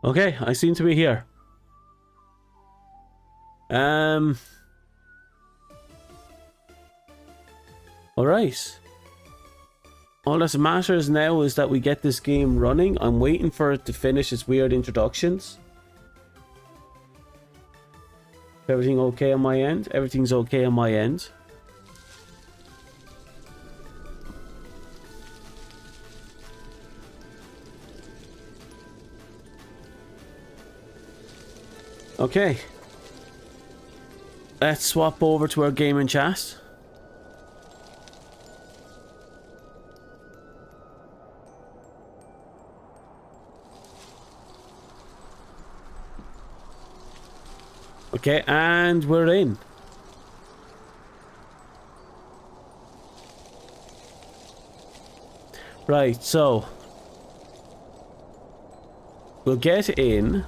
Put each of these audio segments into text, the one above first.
Okay, I seem to be here. Alright. All that matters now is that we get this game running. I'm waiting for it to finish its weird introductions. Everything okay on my end? Everything's okay on my end. Okay. Let's swap over to our gaming chat. Okay, and we're in. Right, so we'll get in.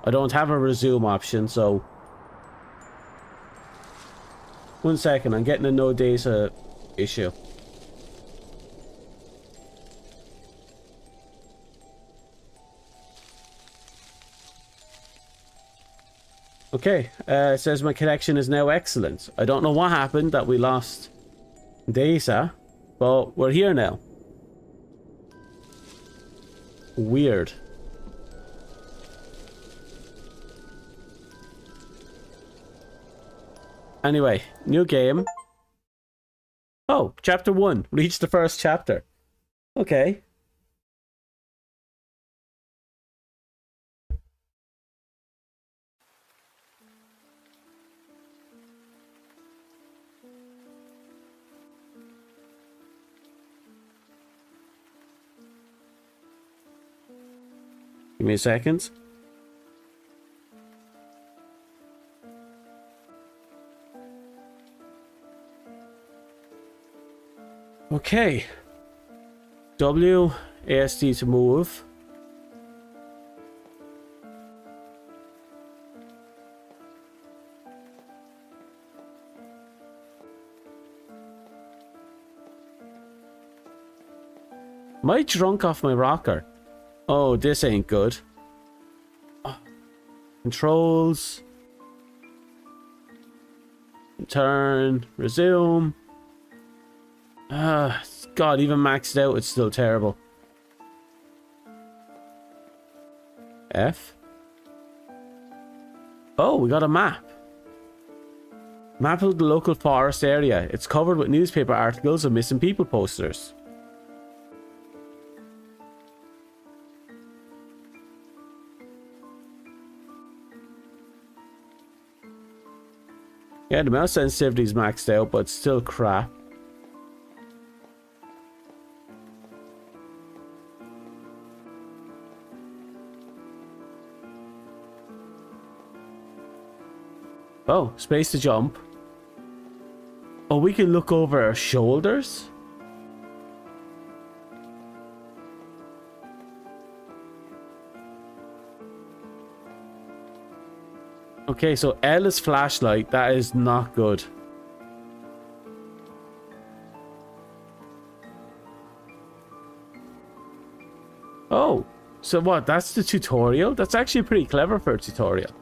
I don't have a resume option, so 1 second, I'm getting a no data issue. Okay, it says my connection is now excellent. I don't know what happened that we lost data, but we're here now. Weird. Anyway, new game. Oh, chapter 1. Reached the first chapter. Okay. Give me a second. Okay. W, ASD to move. Am I drunk off my rocker? Oh, this ain't good. Oh. Controls. Turn. Resume. God, even maxed out, it's still terrible. F. Oh, we got a map. Map of the local forest area. It's covered with newspaper articles and missing people posters. Yeah, the mouse sensitivity is maxed out, but it's still crap. Oh, space to jump. Oh, we can look over our shoulders? Okay, so L is flashlight. That is not good. Oh, so what? That's the tutorial? That's actually pretty clever for a tutorial.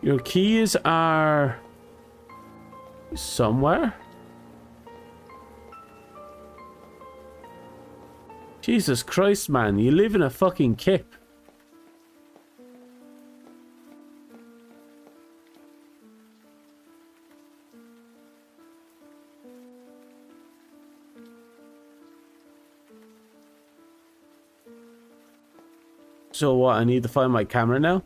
Your keys are somewhere. Jesus Christ, man. You live in a fucking kip. So what? I need to find my camera now?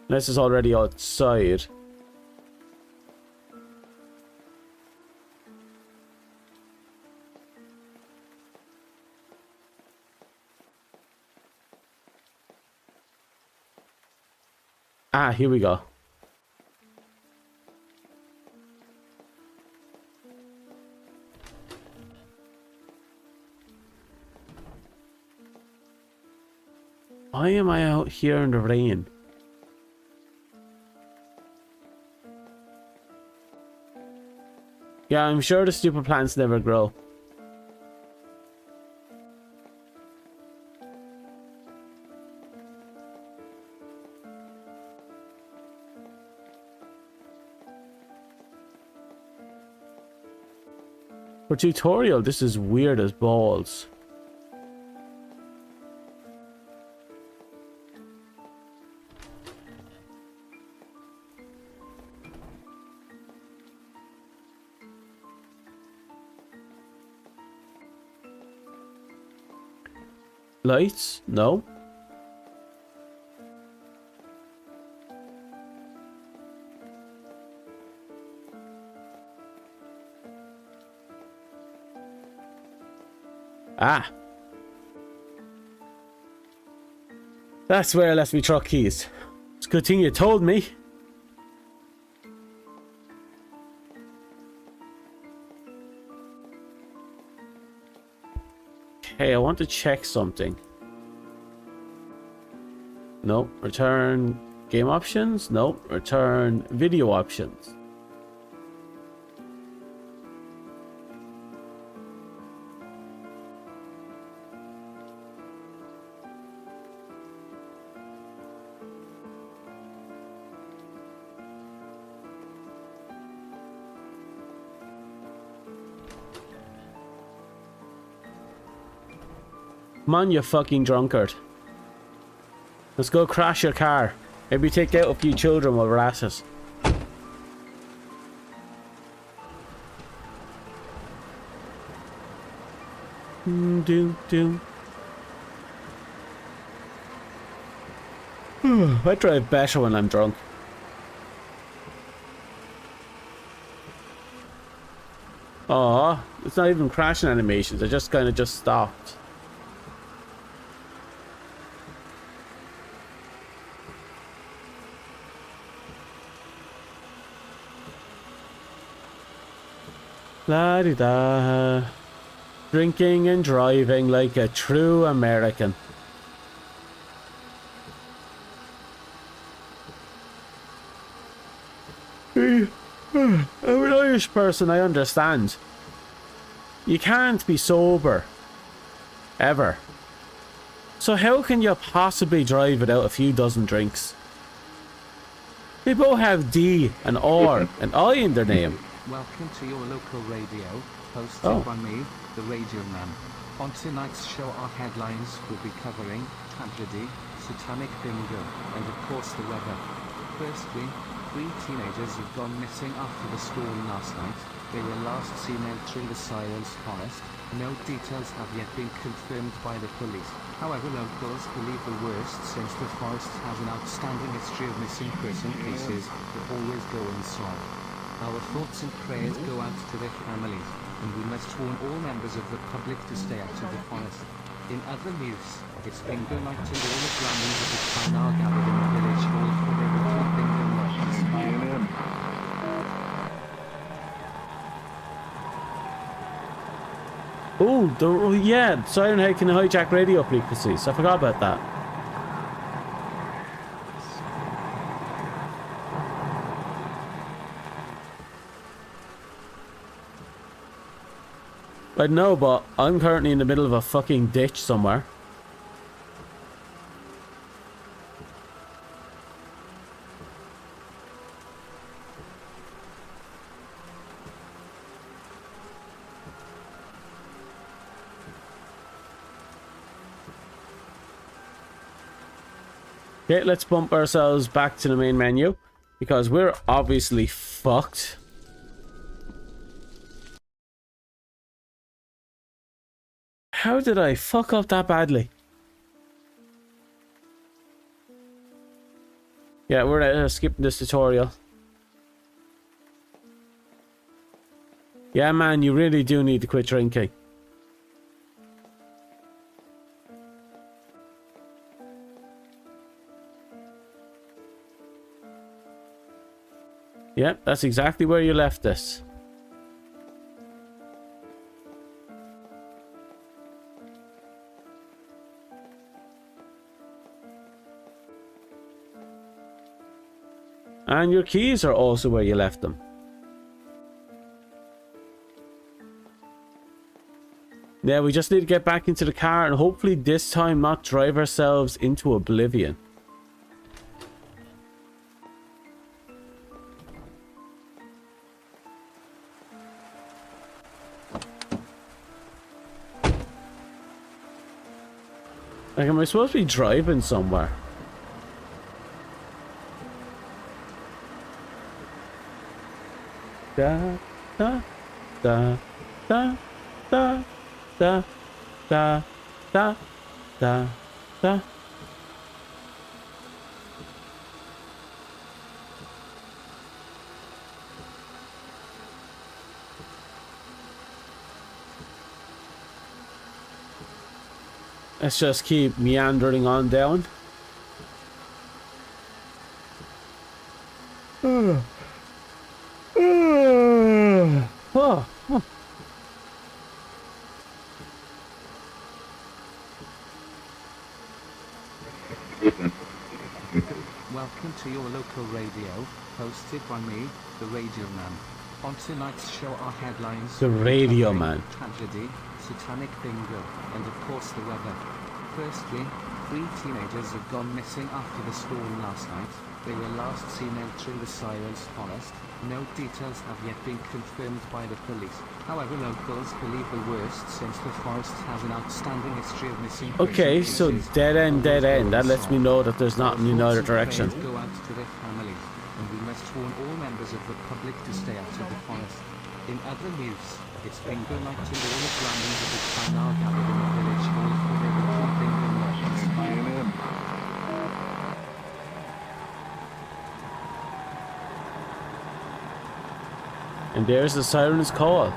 Unless it's already outside. Ah, here we go. Why am I out here in the rain? Yeah, I'm sure the stupid plants never grow. For tutorial, this is weird as balls. Lights? No. Ah. That's where I left my truck keys. It's a good thing you told me. Okay, I want to check something. Nope. Return game options? Nope. Return video options. Come on, you fucking drunkard. Let's go crash your car. Maybe take out a few children while we're at it. I drive better when I'm drunk. Aw, it's not even crashing animations. I just kind of just stopped. La-di-da. Drinking and driving like a true American. I'm an Irish person, I understand. You can't be sober. Ever. So how can you possibly drive without a few dozen drinks? They both have D and R and I in their name. Welcome to your local radio, hosted by me, the Radio Man. On tonight's show our headlines will be covering tragedy, satanic bingo, and of course the weather. Firstly, 3 teenagers have gone missing after the storm last night. They were last seen entering the Sirens forest. No details have yet been confirmed by the police. However, locals believe the worst since the forest has an outstanding history of missing person cases that always go unsolved. Our thoughts and prayers go out to their families, and we must warn all members of the public to stay out of the forest. In other news, it's bingo night and all the grannies of the town are gathered in the village hall for their weekly bingo nights. Oh, yeah, Siren Head can hijack radio frequencies. I forgot about that. I know, but I'm currently in the middle of a fucking ditch somewhere. Okay, let's bump ourselves back to the main menu because we're obviously fucked. How did I fuck up that badly? Yeah, we're skipping this tutorial. Yeah, man, you really do need to quit drinking. Yeah, that's exactly where you left this. And your keys are also where you left them. Yeah, we just need to get back into the car and hopefully this time not drive ourselves into oblivion. Like, am I supposed to be driving somewhere? Da, da, da, da, da, da, da, da, da, da. Let's just keep meandering on down. Oh. Welcome to your local radio, hosted by me, the Radio Man. On tonight's show our headlines... The Radio Man. Tragedy, satanic bingo, and of course the weather. Firstly, 3 teenagers have gone missing after the storm last night. They were last seen entering the Sirens forest. No details have yet been confirmed by the police. However, locals believe the worst since the forest has an outstanding history of missing persons. Okay, so dead end, dead end. That lets me know that there's not in another direction. Go out to their families, and we must warn all members of the public to stay out of the forest. In other news, it's bingo night and all the surroundings of the town are gathered in the village hall for their weekly bingo nights. And there's the siren's call.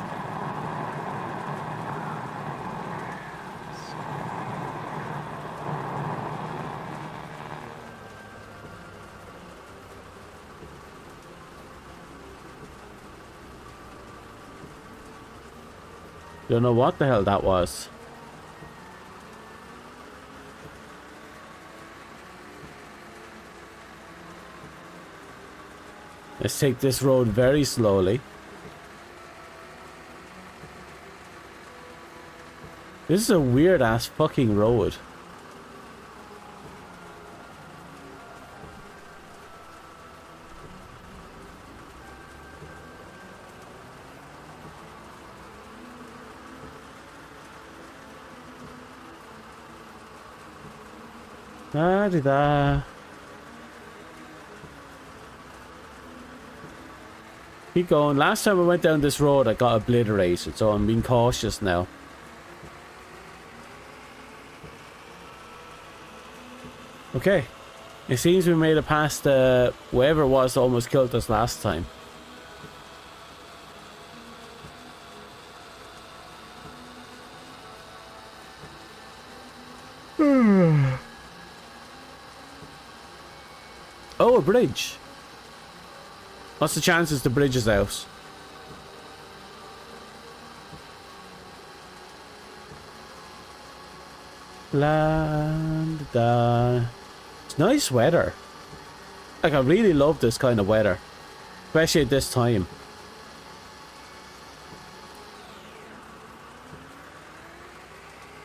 Don't know what the hell that was. Let's take this road very slowly. This is a weird ass fucking road. Da-di-da. Keep going. Last time I went down this road I got obliterated, so I'm being cautious now. Okay. It seems we made it past whoever it was that almost killed us last time. Oh, a bridge. What's the chances the bridge is out? It's nice weather. Like, I really love this kind of weather. Especially at this time.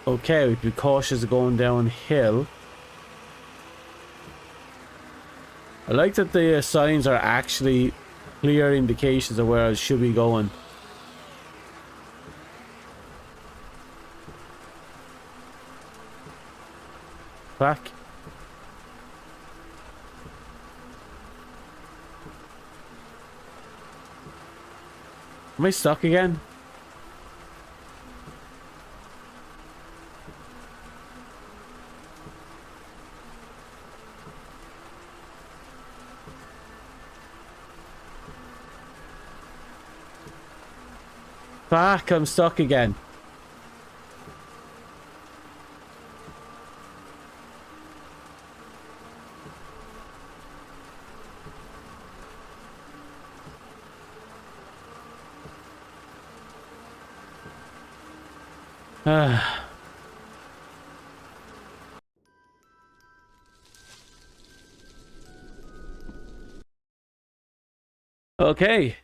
Okay, we'd be cautious going downhill. I like that the signs are actually clear indications of where I should be going. Back. Am I stuck again? Fuck, I'm stuck again. Okay,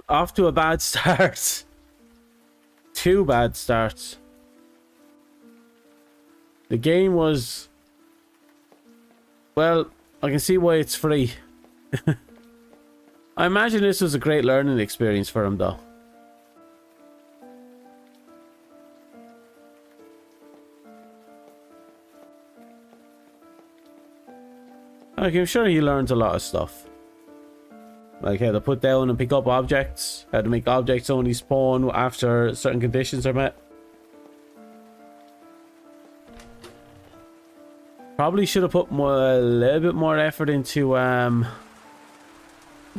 off to a bad start. too bad start. The game was... Well, I can see why it's free. I imagine this was a great learning experience for him, though. Like, I'm sure he learned a lot of stuff. Like how to put down and pick up objects, how to make objects only spawn after certain conditions are met. Probably should have put a little bit more effort into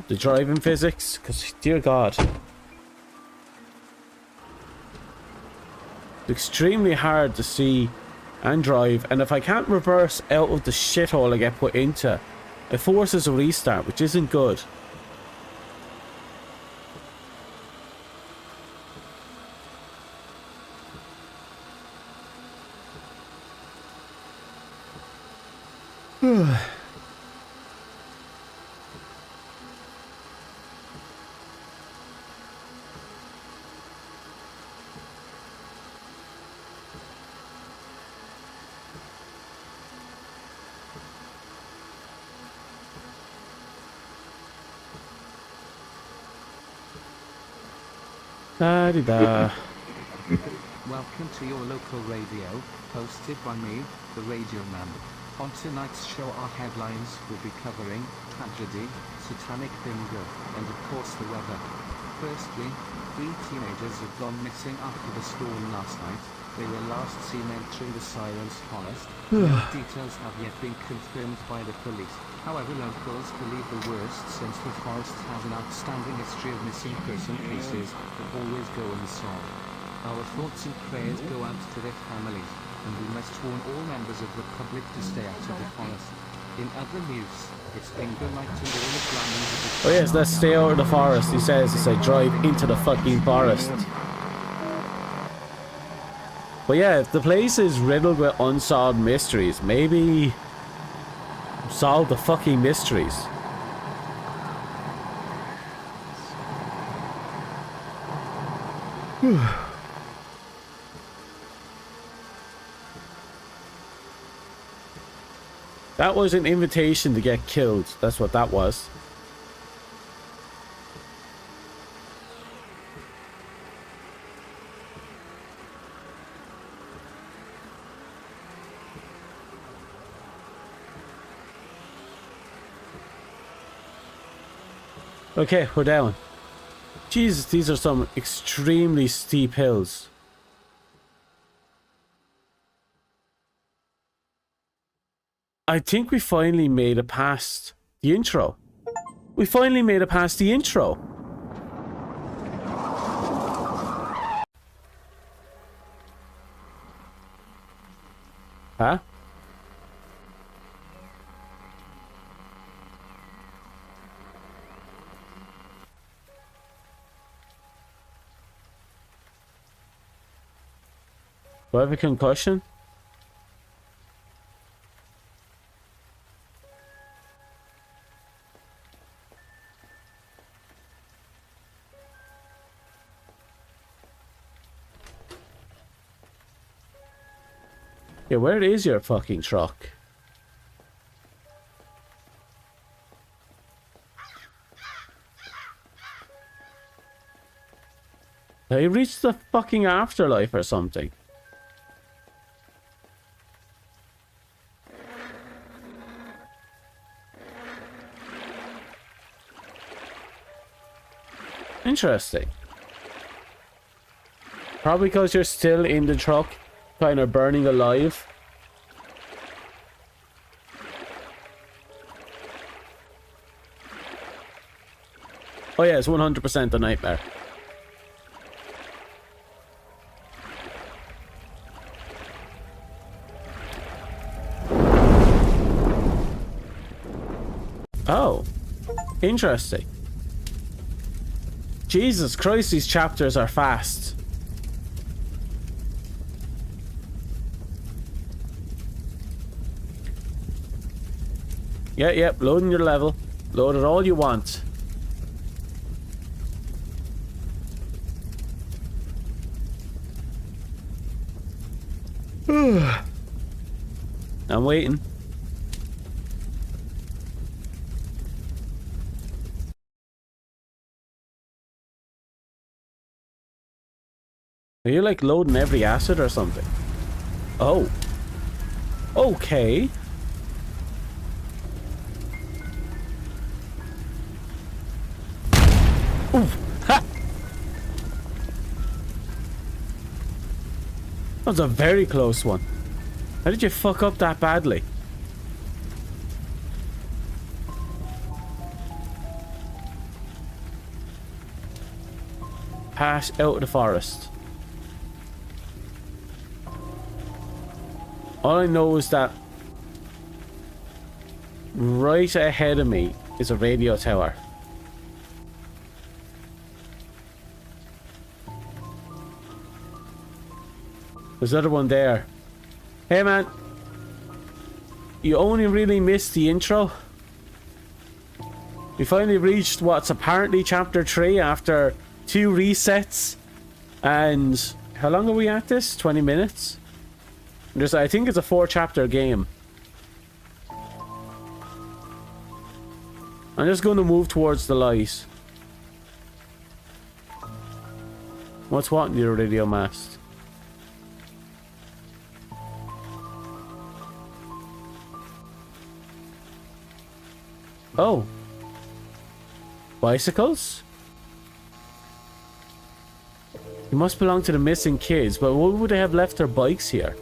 the driving physics, because dear god, it's extremely hard to see and drive, and if I can't reverse out of the shithole I get put into, it forces a restart, which isn't good. Da-di-da. Welcome to your local radio, hosted by me, the Radio Man. On tonight's show our headlines will be covering tragedy, satanic bingo, and of course the weather. Firstly, 3 teenagers have gone missing after the storm last night. They were last seen entering the Sirens forest. No details have yet been confirmed by the police. However, locals believe the worst since the forest has an outstanding history of missing person cases that always go unsolved. Our thoughts and prayers go out to their families, and we must warn all members of the public to stay out of the forest. In other news, it's bingo night and all the glamours of the... Oh yes, let's stay out of the forest, he says as I drive into the fucking forest. But yeah, if the place is riddled with unsolved mysteries, maybe solve the fucking mysteries. That was an invitation to get killed. That's what that was. Okay, we're down. Jesus, these are some extremely steep hills. I think we finally made it past the intro. We finally made it past the intro. Huh? Do I have a concussion? Yeah, where is your fucking truck? They reached the fucking afterlife or something. Interesting. Probably because you're still in the truck, kind of burning alive. Oh yeah, it's 100% a nightmare. Oh, interesting. Jesus Christ, these chapters are fast. Yep, loading your level. Load it all you want. I'm waiting. Are you like loading every acid or something? Oh. Okay. Oof. Ha! That was a very close one. How did you fuck up that badly? Pass out of the forest. All I know is that right ahead of me is a radio tower. There's another one there. Hey man, you only really missed the intro. We finally reached what's apparently chapter 3 after 2 resets. And how long are we at this? 20 minutes? I think it's a 4-chapter game. I'm just going to move towards the light. What's what in the radio mast? Oh. Bicycles? They must belong to the missing kids, but why would they have left their bikes here?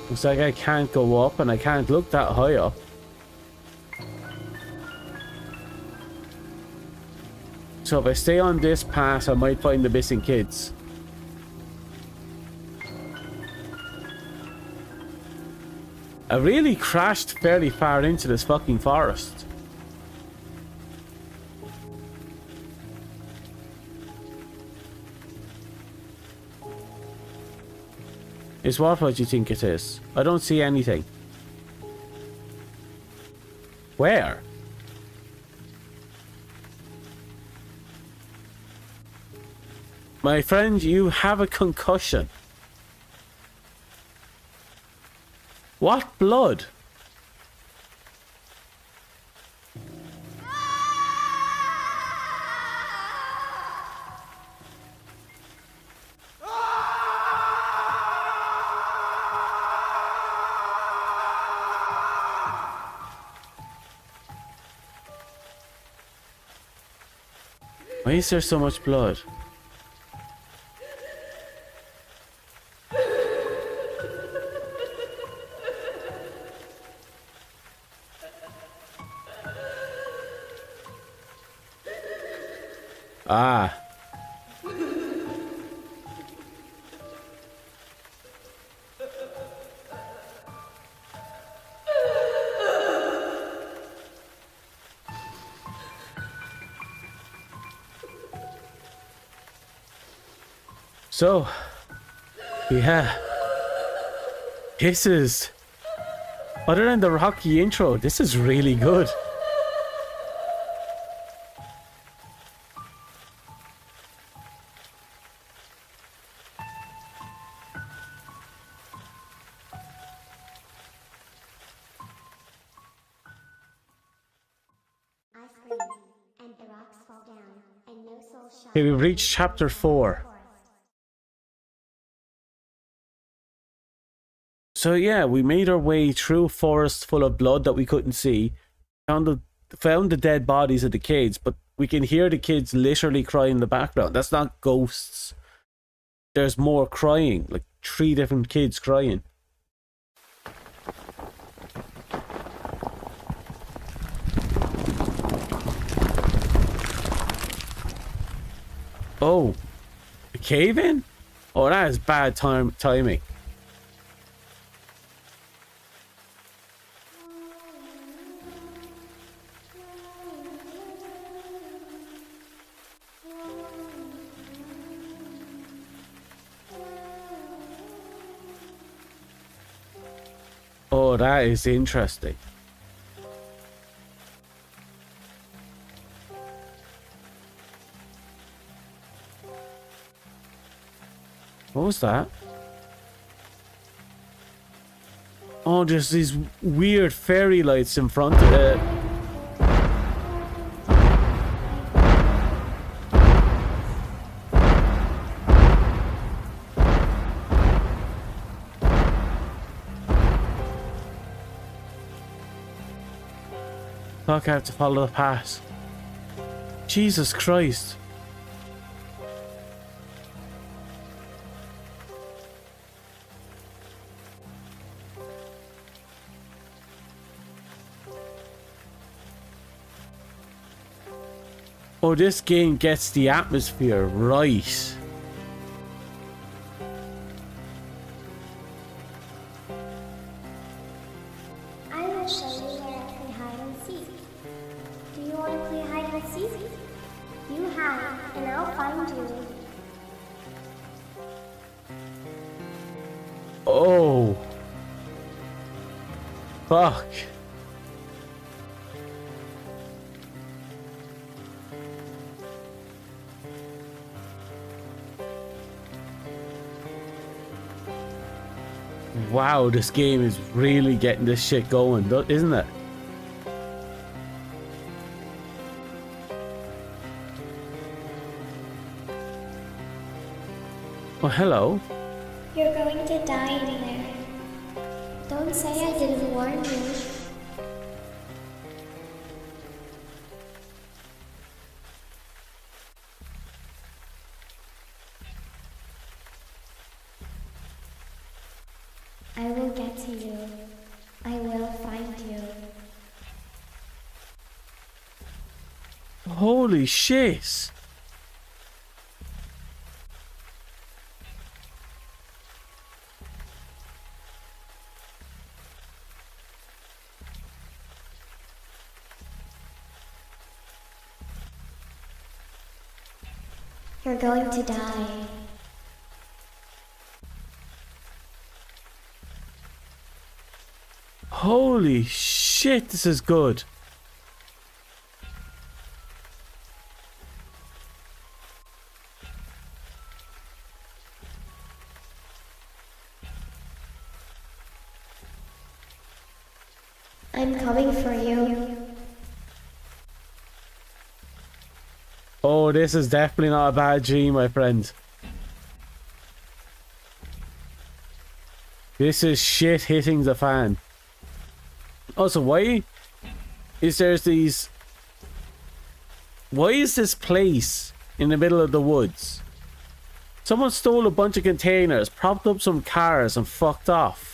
Looks like I can't go up and I can't look that high up. So if I stay on this path, I might find the missing kids. I really crashed fairly far into this fucking forest. Is what do you think it is? I don't see anything. Where? My friend, you have a concussion. What blood? Why is there so much blood? Ah. So, yeah. This is... Other than the rocky intro, this is really good. Okay, we've reached chapter 4. So yeah, we made our way through a forest full of blood that we couldn't see. Found the dead bodies of the kids, but we can hear the kids literally crying in the background. That's not ghosts. There's more crying, like 3 different kids crying. Oh, a cave in? Oh, that is bad timing. Oh, that is interesting. What was that? Oh, there's these weird fairy lights in front of it. Fuck, I have to follow the path. Jesus Christ. Oh, this game gets the atmosphere right. I will show you where I can hide and seek. Do you want to play hide and seek? You hide, and I'll find you. Oh. Fuck. Wow, this game is really getting this shit going, isn't it? Oh, hello. You're going to die in there. Don't say I didn't warn you. I will get to you. I will find you. Holy shit. You're going to die. Holy shit, this is good. I'm coming for you. Oh, this is definitely not a bad dream, my friend. This is shit hitting the fan. Also, why is there these... Why is this place in the middle of the woods? Someone stole a bunch of containers, propped up some cars and fucked off.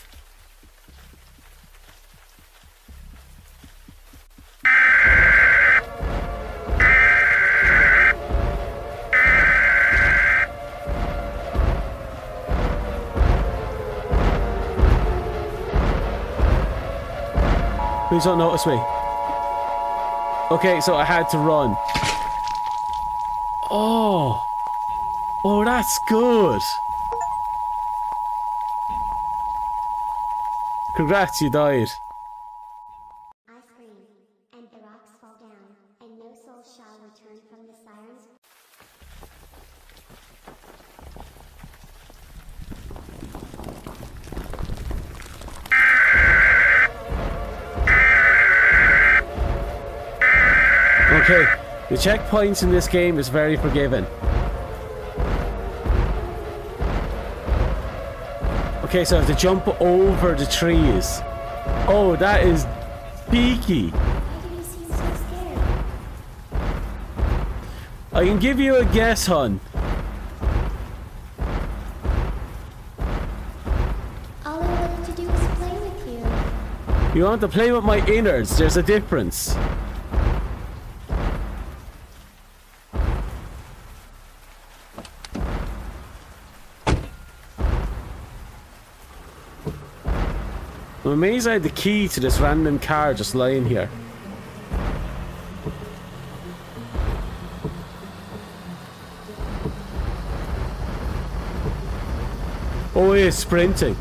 Please don't notice me. Okay, so I had to run. Oh. Oh, that's good. Congrats, you died. I scream, and the rocks fall down, and no soul shall return from the sirens. Okay, the checkpoints in this game is very forgiving. Okay, so I have to jump over the trees. Oh, that is peaky. Why do you seem so scared? I can give you a guess, hon. All I wanted to do was play with you. You want to play with my innards? There's a difference. I'm amazed I had the key to this random car just lying here. Oh, he is sprinting.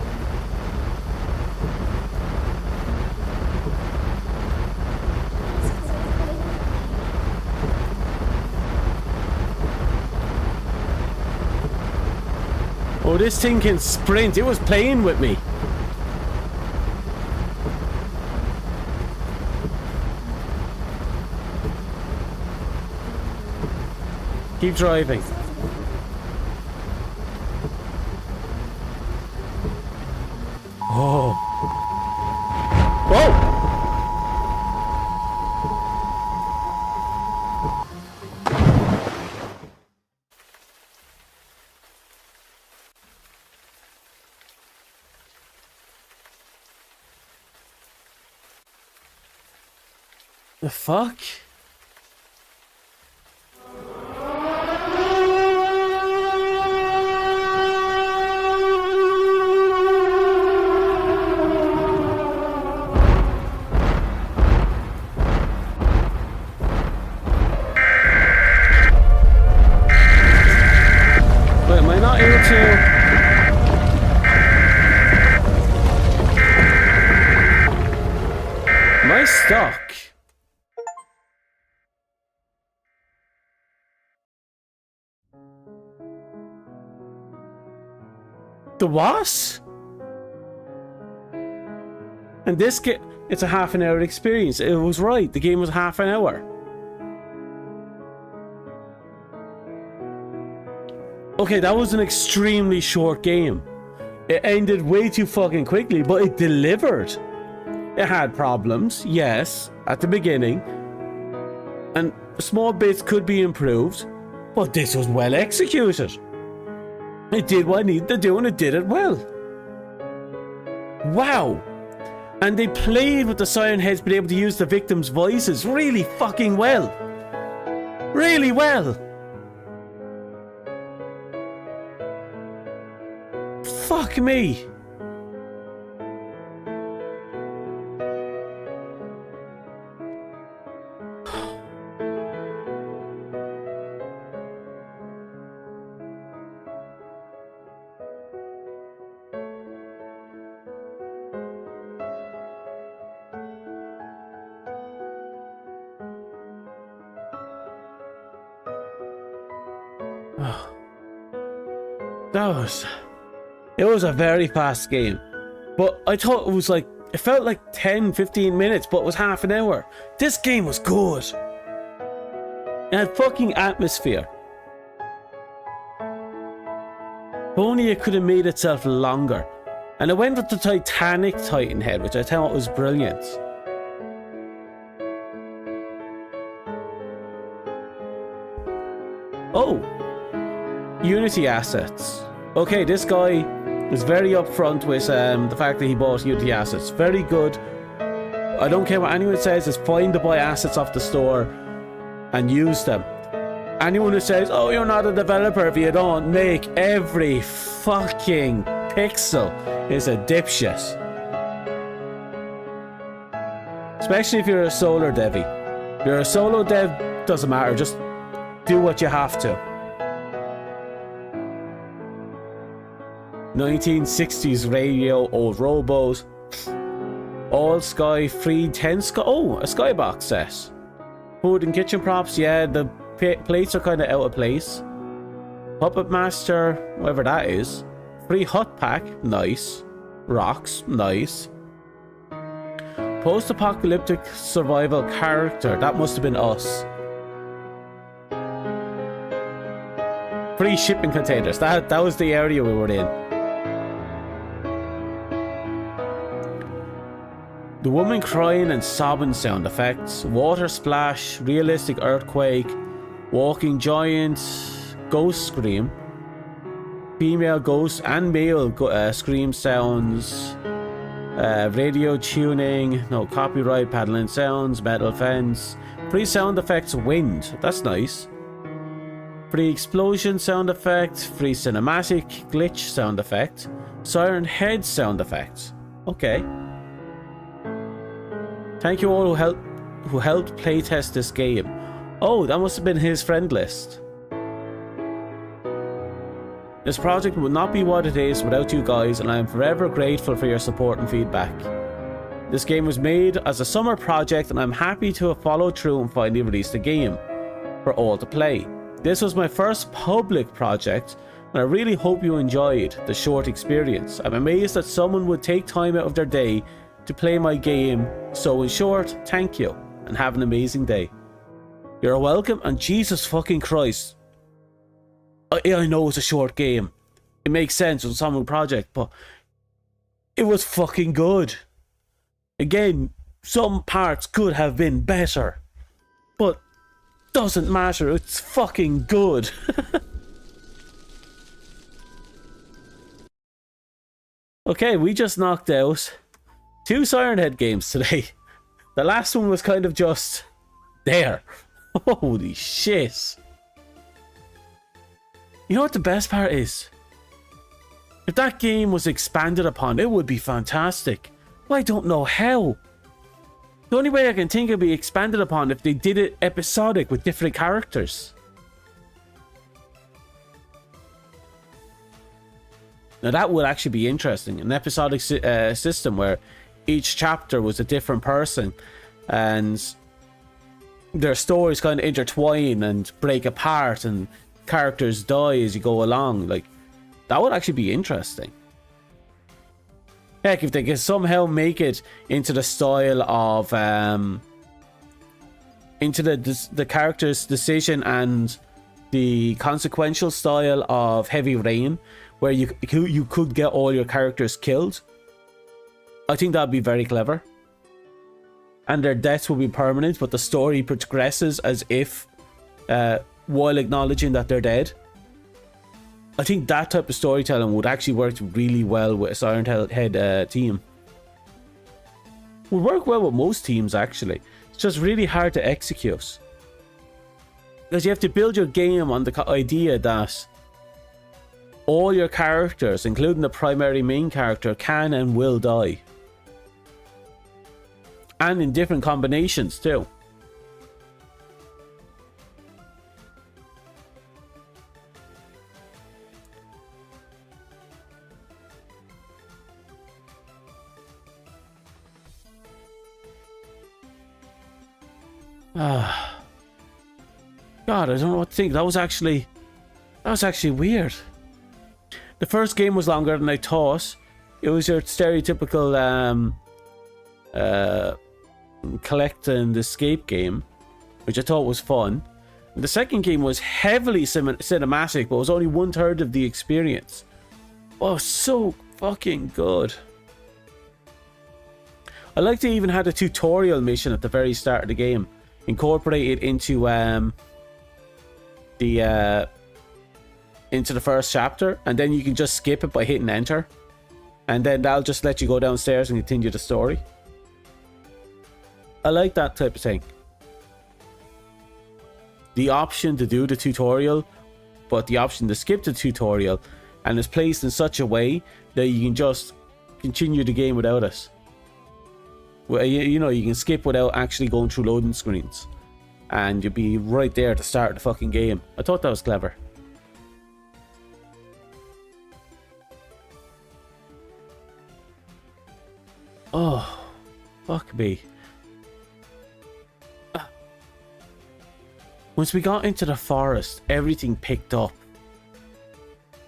Oh, this thing can sprint. It was playing with me. Keep driving. Oh. Whoa! The fuck? Wait, am I not able to? Am I stuck? The what? And this it's a half an hour experience. It was right. The game was half an hour. Okay, that was an extremely short game. It ended way too fucking quickly, but it delivered. It had problems, yes, at the beginning. And small bits could be improved, but this was well executed. It did what it needed to do and it did it well. Wow. And they played with the Siren Heads being able to use the victims' voices really fucking well. Really well. Fuck me. It was a very fast game, but I thought it was like, it felt like 10-15 minutes, but it was half an hour. This game was good. It had fucking atmosphere. If only it could have made itself longer. And it went with the Titanic Titan Head, which I thought was brilliant. Oh, Unity assets. Okay, this guy is very upfront with the fact that he bought Unity assets. Very good. I don't care what anyone says, it's fine to buy assets off the store and use them. Anyone who says, oh, you're not a developer if you don't make every fucking pixel is a dipshit. Especially if you're a solo devy. If you're a solo dev, doesn't matter, just do what you have to. 1960s radio, old robos, all sky, free 10 sky. Oh, a skybox set. Food and kitchen props, yeah, the plates are kind of out of place. Puppet Master, whatever that is. Free hut pack, nice. Rocks, nice. Post-apocalyptic survival character, that must have been us. Free shipping containers, that was the area we were in. The woman crying and sobbing sound effects, water splash, realistic earthquake, walking giant, ghost scream, female ghost and male scream sounds, radio tuning, no copyright, paddling sounds, metal fence, free sound effects, wind, that's nice. Free explosion sound effect, free cinematic glitch sound effect, Siren Head sound effect. Okay. Thank you all who helped playtest this game. Oh, that must have been his friend list. This project would not be what it is without you guys, and I am forever grateful for your support and feedback. This game was made as a summer project, and I'm happy to have followed through and finally released the game for all to play. This was my first public project, And I really hope you enjoyed the short experience. I'm amazed that someone would take time out of their day to play my game. So in short, thank you and have an amazing day. You're welcome, and Jesus fucking Christ. I know it's a short game. It makes sense with some project, but it was fucking good. Again, some parts could have been better, but doesn't matter. It's fucking good. Okay, we just knocked out 2 Siren Head games today. The last one was kind of just there. Holy shit. You know what the best part is? If that game was expanded upon, it would be fantastic. Well, I don't know how. The only way I can think it would be expanded upon if they did it episodic with different characters. Now that would actually be interesting. An episodic system where each chapter was a different person and their stories kind of intertwine and break apart and characters die as you go along. Like, that would actually be interesting. Heck, if they could somehow make it into the style of into the character's decision and the consequential style of Heavy Rain, where you could get all your characters killed, I think that'd be very clever. And their deaths will be permanent, but the story progresses as if while acknowledging that they're dead. I think that type of storytelling would actually work really well with a Siren Head team. Would work well with most teams, actually. It's just really hard to execute. Because you have to build your game on the idea that all your characters, including the primary main character, can and will die. And in different combinations too. God, I don't know what to think. That was actually weird. The first game was longer than I thought. It was your stereotypical collect and escape game, which I thought was fun. And the second game was heavily cinematic, but was only 1/3 of the experience. Oh, so fucking good. I like they even had a tutorial mission at the very start of the game, incorporated into the first chapter, and then you can just skip it by hitting enter, and then that'll just let you go downstairs and continue the story. I like that type of thing. The option to do the tutorial, but the option to skip the tutorial, and it's placed in such a way that you can just continue the game without it. Well, you know, you can skip without actually going through loading screens, and you'll be right there at the start of the fucking game. I thought that was clever. Oh, fuck me. Once we got into the forest, everything picked up.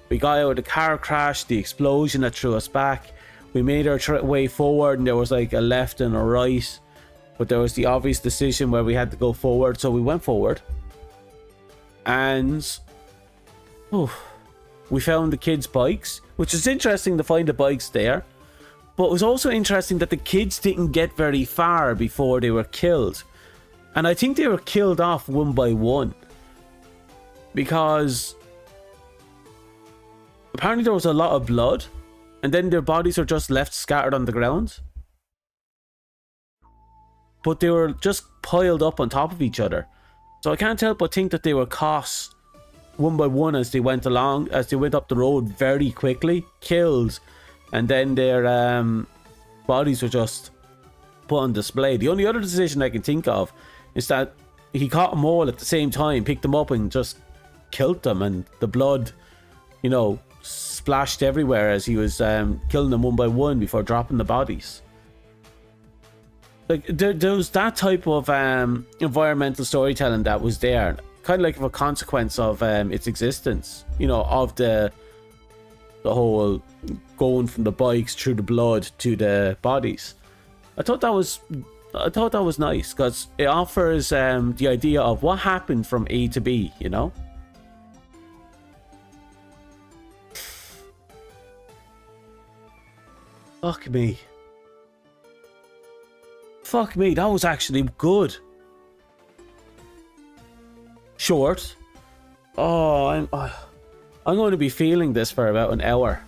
We got out of the car crash, the explosion that threw us back. We made our way forward, and there was like a left and a right, but there was the obvious decision where we had to go forward, so we went forward. And we found the kids' bikes, which is interesting to find the bikes there. But it was also interesting that the kids didn't get very far before they were killed. And I think they were killed off one by one, because apparently there was a lot of blood, and then their bodies are just left scattered on the ground. But they were just piled up on top of each other. So I can't help but think that they were caught one by one as they went along, as they went up the road very quickly, killed, and then their bodies were just put on display. The only other decision I can think of is that he caught them all at the same time, picked them up and just killed them, and the blood, you know, splashed everywhere as he was killing them one by one before dropping the bodies. Like, there was that type of environmental storytelling that was there. kind of like a consequence of its existence, you know, of the whole going from the bikes through the blood to the bodies. I thought that was nice because it offers the idea of what happened from A to B, you know. Fuck me, that was actually good. Short. Oh, I'm going to be feeling this for about an hour.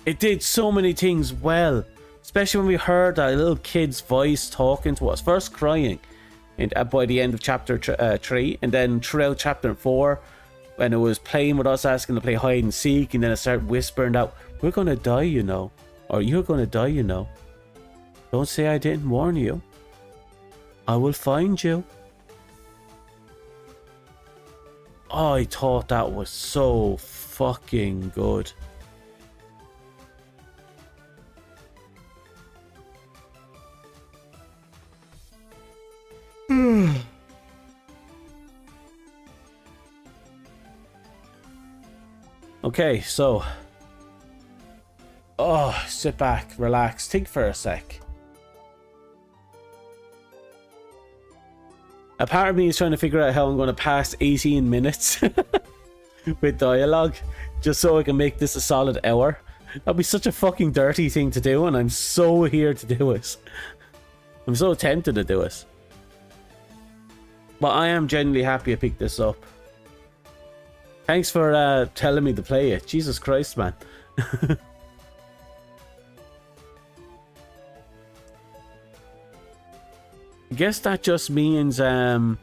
It did so many things well, especially when we heard that little kid's voice talking to us, first crying by the end of chapter 3, and then throughout chapter 4 when it was playing with us, asking to play hide and seek, and then it started whispering out, we're gonna die, you know, or you're gonna die, you know. Don't say I didn't warn you. I will find you. Oh, I thought that was so fucking good. Okay, so sit back, relax, think for a sec. A part of me is trying to figure out how I'm going to pass 18 minutes with dialogue, just so I can make this a solid hour. That'd be such a fucking dirty thing to do, and I'm so here to do it. I'm so tempted to do it. But I am genuinely happy I picked this up. Thanks for telling me to play it. Jesus Christ, man. I guess that just means there's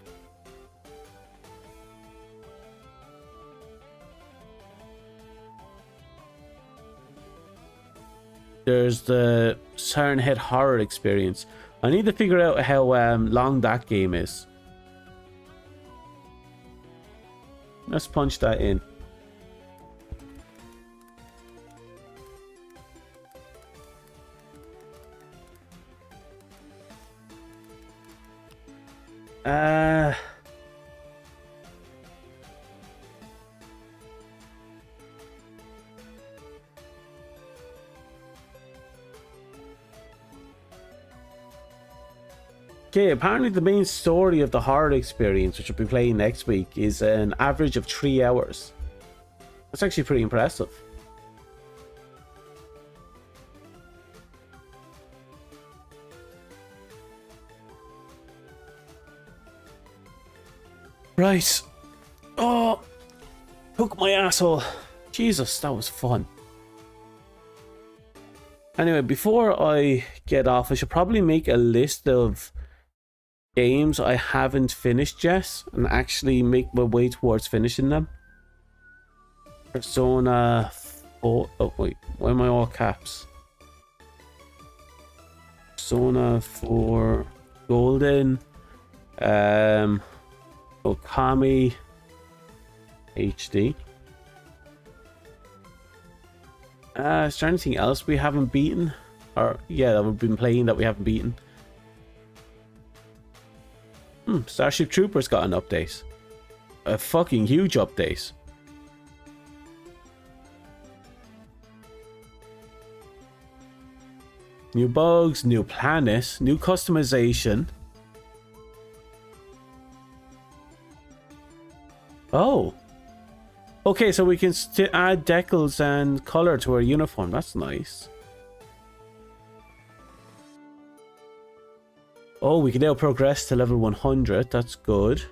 the Siren Head horror experience. I need to figure out how long that game is. Let's punch that in. Okay, apparently the main story of the horror experience, which we'll be playing next week, is an average of 3 hours. That's actually pretty impressive. Right. Oh, hook my asshole. Jesus, that was fun. Anyway, before I get off, I should probably make a list of games I haven't finished yet and actually make my way towards finishing them. Persona 4. Oh, wait. Why am I all caps? Persona 4 Golden. Okami HD. Is there anything else we haven't beaten? Or, yeah, that we've been playing that we haven't beaten? Starship Troopers got an update. A fucking huge update. New bugs, new planet, new customization. Oh. Okay, so we can add decals and color to our uniform. That's nice. Oh, we can now progress to level 100. That's good.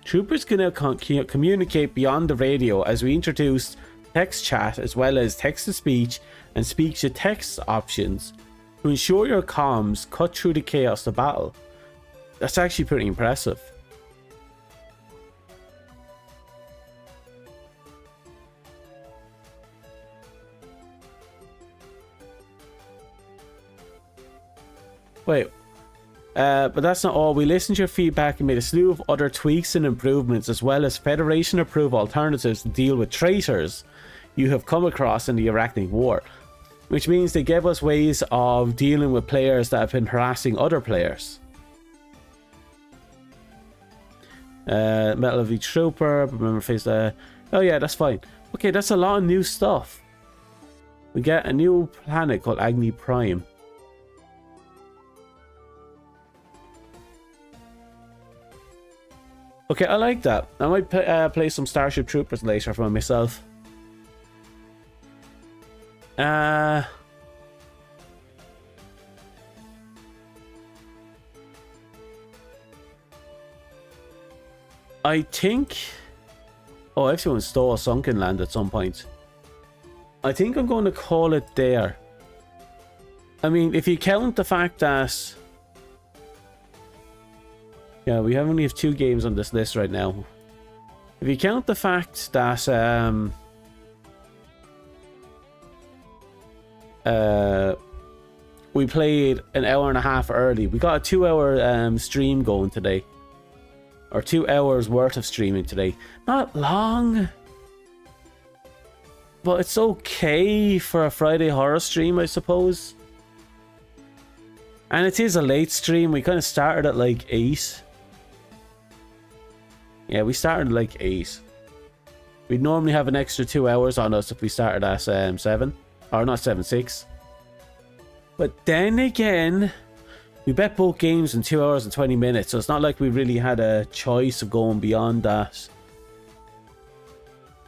Troopers can now communicate beyond the radio as we introduce text chat as well as text-to-speech and speech-to-text options to ensure your comms cut through the chaos of battle. That's actually pretty impressive. Wait, but that's not all. We listened to your feedback and made a slew of other tweaks and improvements, as well as Federation-approved alternatives to deal with traitors you have come across in the Arachnic War. which means they give us ways of dealing with players that have been harassing other players. Metal of each trooper, remember face the... Oh yeah, that's fine. Okay, that's a lot of new stuff. We get a new planet called Agni Prime. Okay, I like that. I might play some Starship Troopers later for myself. I think... Oh, I have to install Sunken Land at some point. I think I'm going to call it there. I mean, if you count the fact that... Yeah, we only have 2 games on this list right now. If you count the fact that... we played an hour and a half early. We got a 2-hour stream going today. Or 2 hours worth of streaming today. Not long. But it's okay for a Friday horror stream, I suppose. And it is a late stream. We kind of started at like 8. Yeah, we started at like 8. We'd normally have an extra 2 hours on us if we started at 7. Or not 7, 6. But then again, we bet both games in 2 hours and 20 minutes, so it's not like we really had a choice of going beyond that.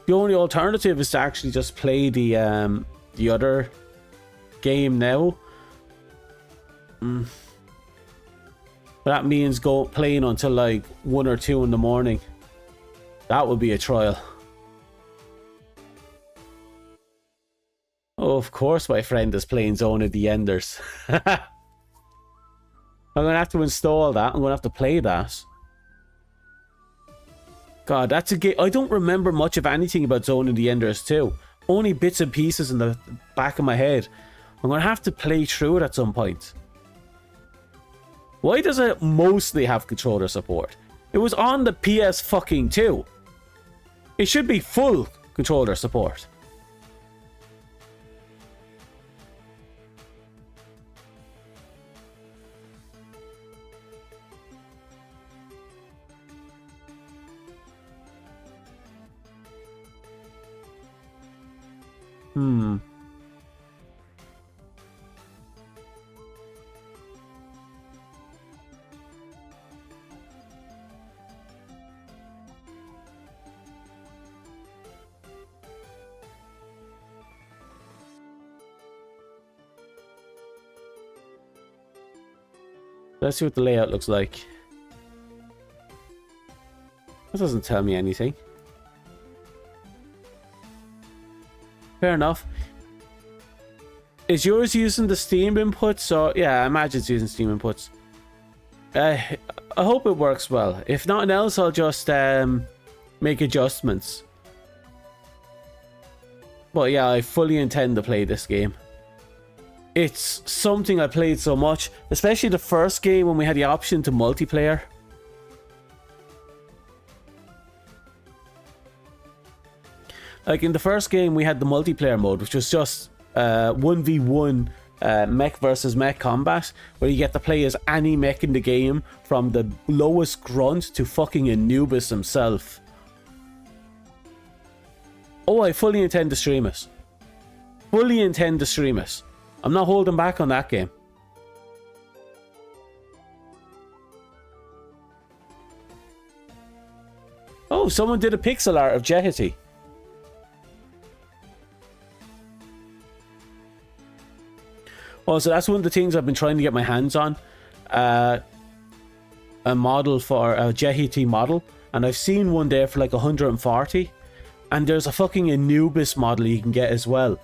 The only alternative is to actually just play the other game now. But that means playing until like 1 or 2 in the morning. That would be a trial. Oh, of course my friend is playing Zone of the Enders. I'm going to have to install that. I'm going to have to play that. God, that's a game. I don't remember much of anything about Zone of the Enders 2. Only bits and pieces in the back of my head. I'm going to have to play through it at some point. Why does it mostly have controller support? It was on the PS fucking 2. It should be full controller support. Let's see what the layout looks like. That doesn't tell me anything. Fair enough. Is yours using the Steam inputs? Or yeah, I imagine it's using Steam inputs. I hope it works well. If nothing else, I'll just make adjustments. But yeah, I fully intend to play this game. It's something I played so much, especially the first game when we had the option to multiplayer. Like in the first game, we had the multiplayer mode, which was just 1v1 mech versus mech combat, where you get to play as any mech in the game, from the lowest grunt to fucking Anubis himself. Oh, I fully intend to stream it. Fully intend to stream it. I'm not holding back on that game. Oh, someone did a pixel art of Jehity. Oh, so that's one of the things I've been trying to get my hands on. A model for a Jehity model. And I've seen one there for like 140. And there's a fucking Anubis model you can get as well.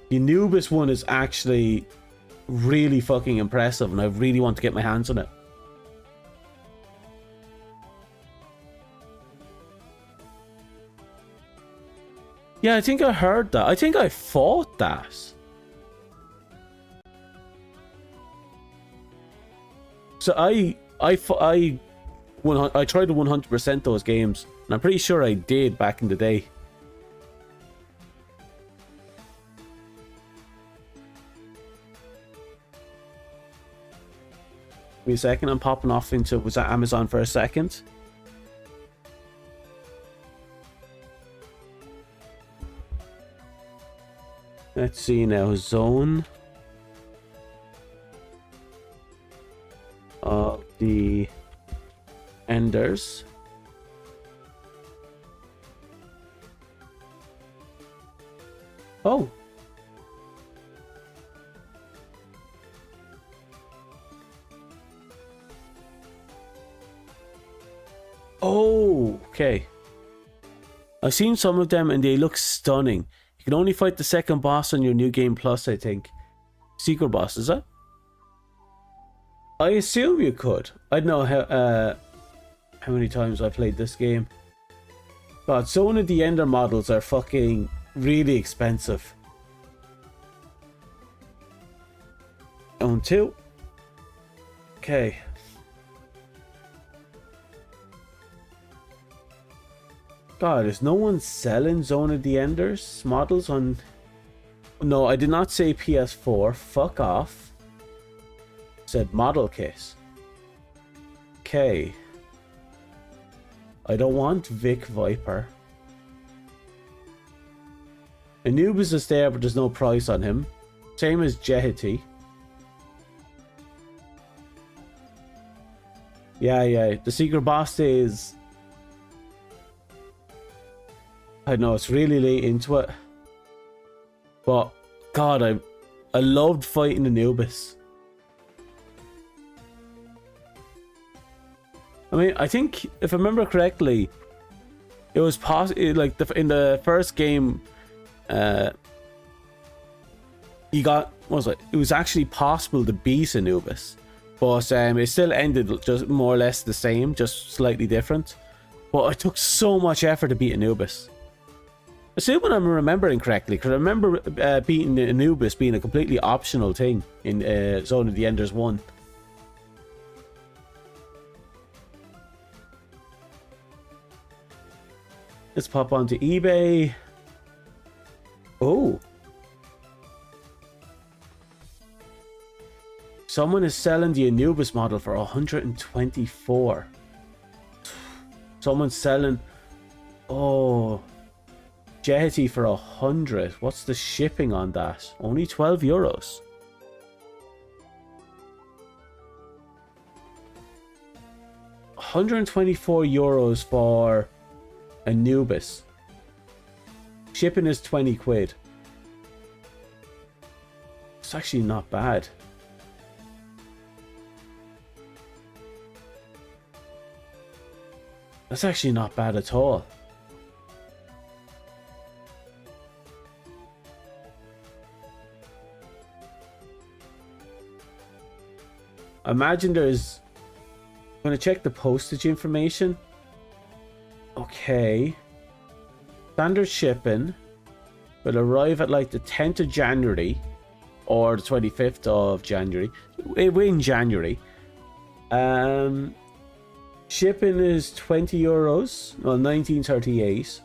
The Anubis one is actually really fucking impressive, and I really want to get my hands on it. Yeah, I think I heard that. I think I fought that. So I tried to 100% those games, and I'm pretty sure I did back in the day. Give me a second. I'm popping off into was that Amazon for a second. Let's see now. Zone of the Enders. Oh. Oh, okay. I've seen some of them and they look stunning. You can only fight the second boss on your New Game Plus, I think. Secret boss, is it? I assume you could. I don't know how many times I played this game. God, Zone of the Ender models are fucking really expensive. Zone 2. Okay. God, is no one selling Zone of the Enders models on... No, I did not say PS4. Fuck off. Said model kit. Okay. I don't want Vic Viper. Anubis is there, but there's no price on him. Same as Jeheti. Yeah. The secret boss is... I know it's really late into it, but God, I loved fighting Anubis. I mean, I think if I remember correctly, it was like in the first game, you got what was it? It was actually possible to beat Anubis, but it still ended just more or less the same, just slightly different. But it took so much effort to beat Anubis. Assuming I'm remembering correctly, because I remember beating Anubis being a completely optional thing in Zone of the Enders 1. Let's pop onto eBay. Oh. Someone is selling the Anubis model for 124. Someone's selling... Oh... Jeheti for 100. What's the shipping on that? Only 12 euros. €124 for Anubis. Shipping is 20 quid. It's actually not bad. That's actually not bad at all. Imagine there's... I'm going to check the postage information. Okay. Standard shipping will arrive at like the 10th of January or the 25th of January. In January. Shipping is 20 euros. Well, 1938.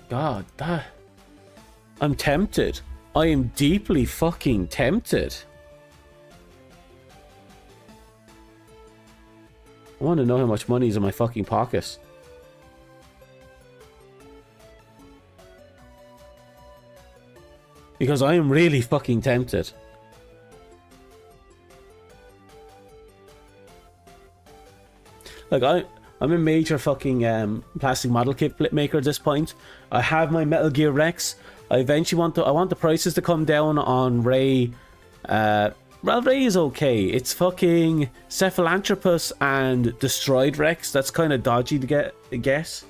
God, that... I'm tempted. I am deeply fucking tempted. I want to know how much money is in my fucking pockets. Because I am really fucking tempted. Like, I'm a major fucking plastic model kit maker at this point. I have my Metal Gear Rex. I want the prices to come down on Ray. Well, Ray is okay. It's fucking Cephalanthropus and Destroyed Rex. That's kind of dodgy to get, I guess.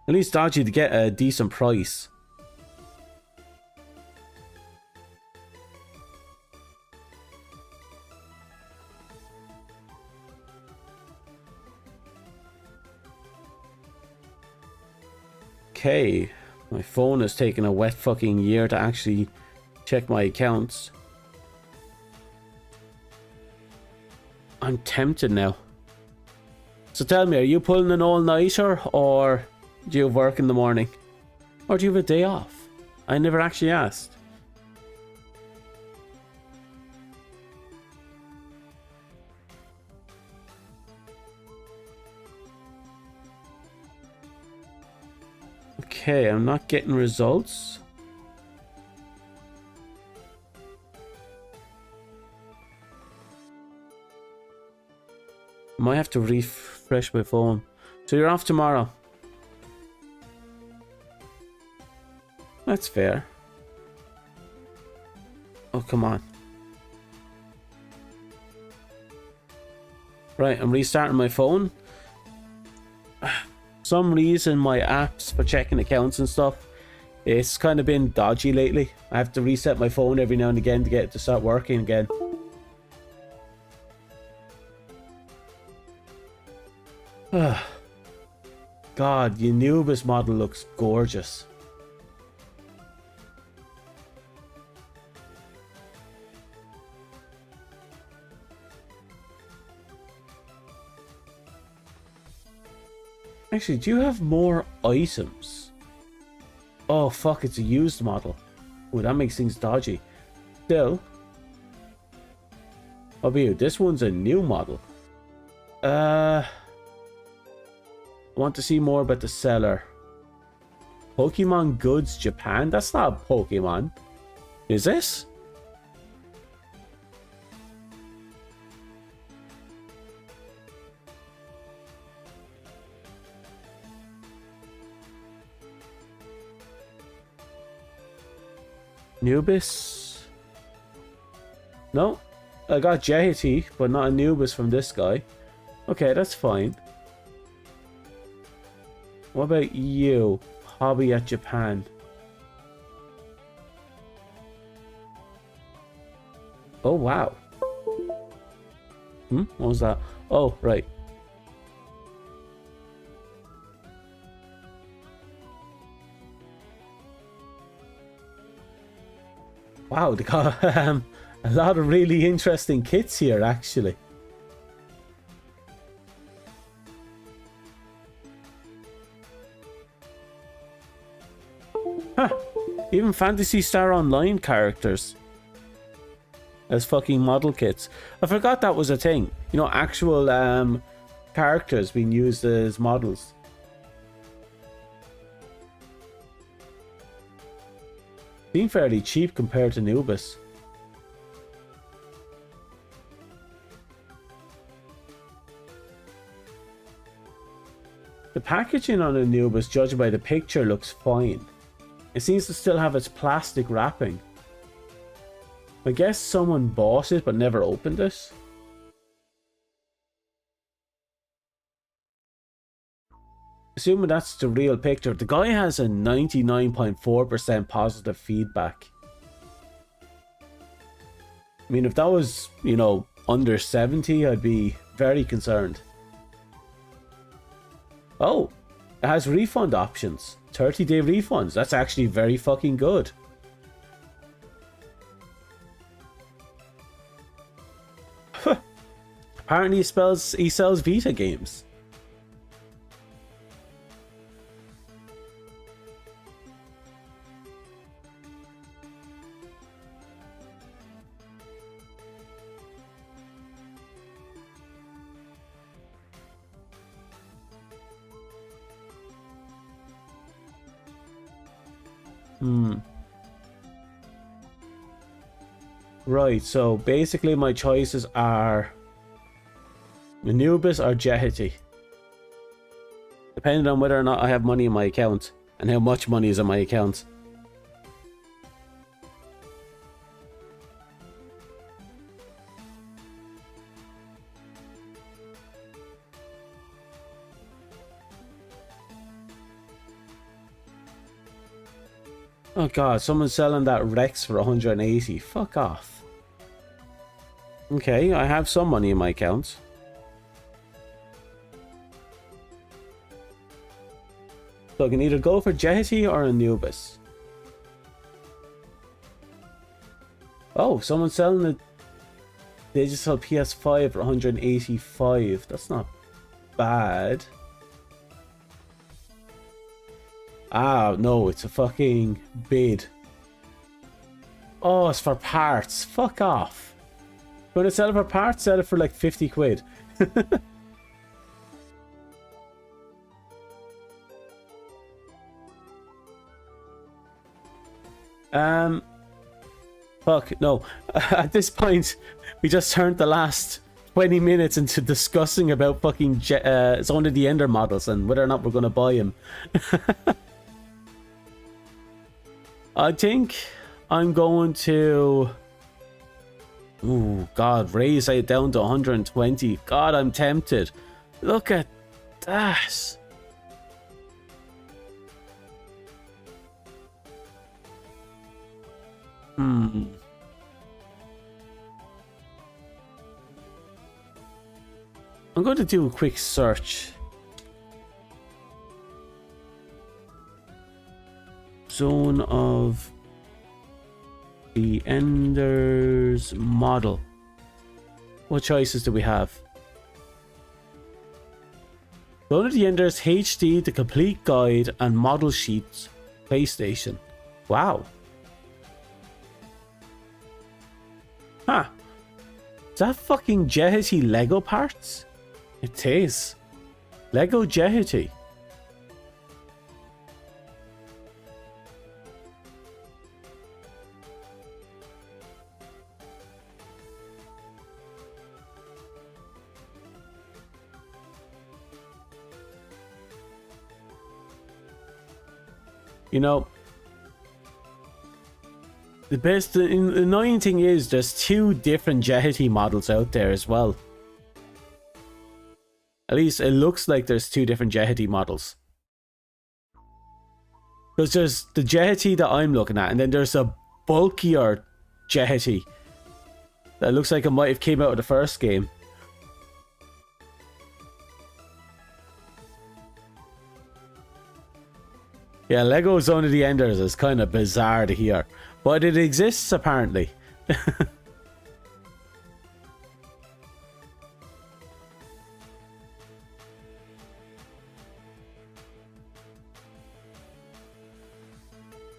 At least dodgy to get a decent price. Okay, my phone has taken a wet fucking year to actually check my accounts. I'm tempted now. So tell me, are you pulling an all-nighter, or do you have work in the morning? Or do you have a day off? I never actually asked. Okay, I'm not getting results. I might have to refresh my phone. So you're off tomorrow. That's fair. Oh, come on. Right, I'm restarting my phone. Some reason my apps for checking accounts and stuff, it's kind of been dodgy lately. I have to reset my phone every now and again to get it to start working again. God, your Anubis model looks gorgeous. Actually, do you have more items? Oh fuck, it's a used model. Oh, that makes things dodgy. Still. Oh, this one's a new model. I want to see more about the seller. Pokemon Goods Japan? That's not a Pokemon. Is this? Anubis? No. I got Jehiti, but not Anubis from this guy. Okay, that's fine. What about you? Hobby at Japan. Oh, wow. What was that? Oh, right. Wow, they got a lot of really interesting kits here, actually. Huh. Even Phantasy Star Online characters as fucking model kits. I forgot that was a thing. You know, actual characters being used as models. Seem fairly cheap compared to Anubis. The packaging on Anubis, judging by the picture, looks fine. It seems to still have its plastic wrapping. I guess someone bought it but never opened it. Assuming that's the real picture, the guy has a 99.4% positive feedback. I mean, if that was, you know, under 70, I'd be very concerned. Oh, it has refund options. 30-day refunds. That's actually very fucking good. Apparently he sells Vita games. Right, so basically my choices are Anubis or Jehiti. Depending on whether or not I have money in my account and how much money is in my account. Oh god, someone's selling that Rex for 180. Fuck off. Okay, I have some money in my account. So I can either go for Jehiti or Anubis. Oh, someone's selling a digital PS5 for 185. That's not bad. Ah, no, it's a fucking bid. Oh, it's for parts. Fuck off. You want to sell it for parts? Sell it for like 50 quid. Fuck, no. At this point, we just turned the last 20 minutes into discussing about fucking Zone of the Ender models and whether or not we're going to buy them. I think I'm going to... Ooh, God, raise it down to 120. God, I'm tempted. Look at that. I'm going to do a quick search. Zone of the Enders model. What choices do we have? Zone of the Enders HD, the complete guide, and model sheets. PlayStation. Wow. Huh. Is that fucking Jehity Lego parts? It is. Lego Jehity. You know, the annoying thing is there's two different Jehity models out there as well. At least it looks like there's two different Jehity models. Because there's the Jehity that I'm looking at, and then there's a bulkier Jehity that looks like it might have came out of the first game. Yeah, Lego Zone of the Enders is kind of bizarre to hear, but it exists apparently.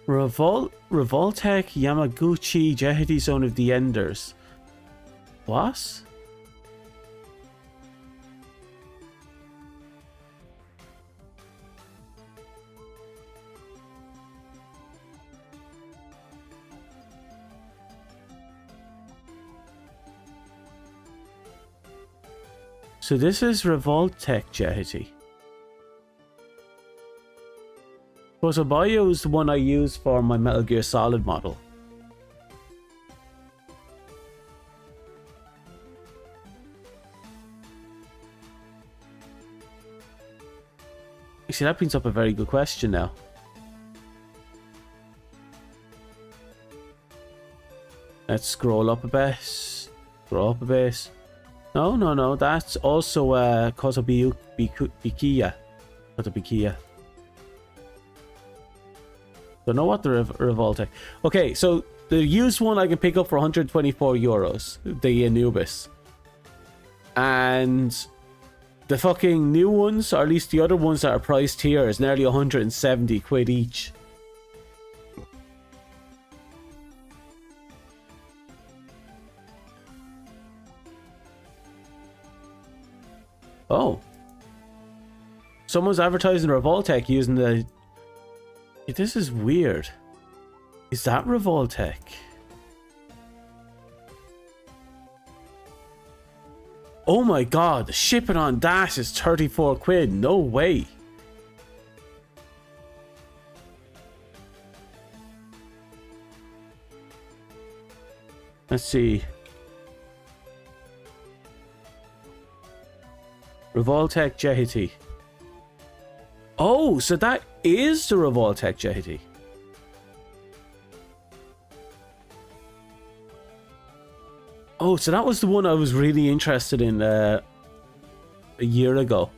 Revoltech Yamaguchi Jehity Zone of the Enders. What? So this is Revoltech Jehity. So Bio is the one I use for my Metal Gear Solid model. See, that brings up a very good question now. Let's scroll up a bit. Scroll up a bit. No, that's also Kotobukiya. Kotobukiya. Don't know what the Revoltech. Okay, so the used one I can pick up for 124 euros, the Anubis. And the fucking new ones, or at least the other ones that are priced here, is nearly 170 quid each. Oh. Someone's advertising Revoltech using the... This is weird. Is that Revoltech? Oh my god, the shipping on that is 34 quid. No way. Let's see. Revoltech Jehity. Oh, so that is the Revoltech Jehity. Oh, so that was the one I was really interested in a year ago.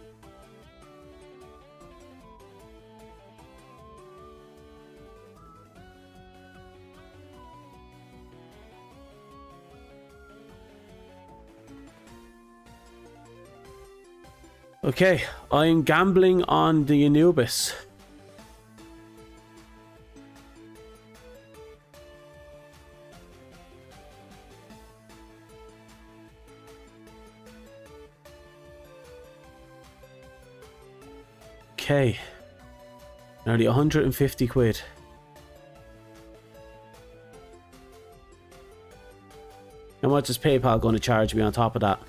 Okay, I'm gambling on the Anubis. Okay. Nearly 150 quid. How much is PayPal going to charge me on top of that?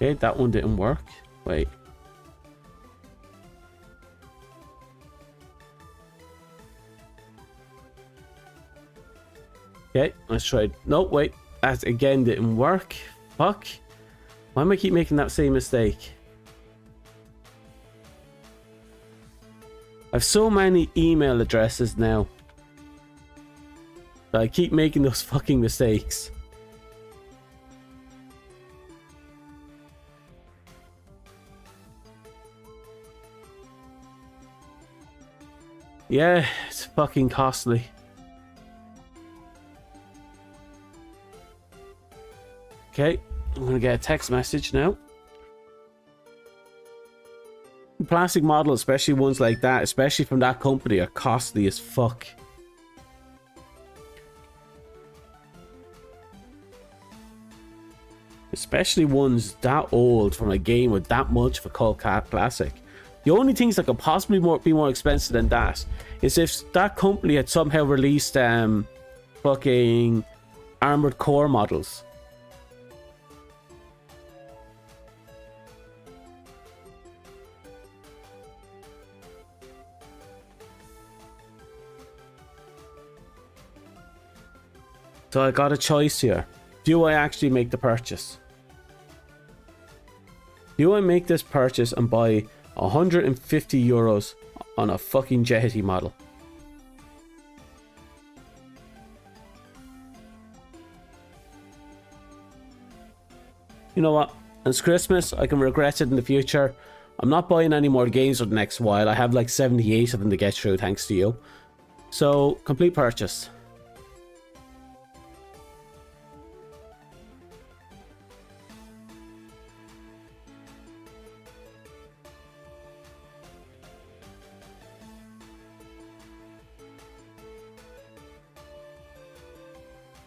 Okay, that one didn't work. Wait. Okay, let's try. No, wait. That again didn't work. Fuck. Why am I keep making that same mistake? I have so many email addresses now that I keep making those fucking mistakes. Yeah, it's fucking costly. Okay, I'm gonna get a text message now. Plastic models, especially ones like that, especially from that company, are costly as fuck. Especially ones that old from a game with that much of a cult classic. The only things that could possibly be more expensive than that is if that company had somehow released fucking Armored Core models. So I got a choice here. Do I actually make the purchase? Do I make this purchase and buy 150 euros on a fucking jetty model? You know what? It's Christmas. I can regret it in the future. I'm not buying any more games for the next while. I have like 78 of them to get through thanks to you. So, complete purchase.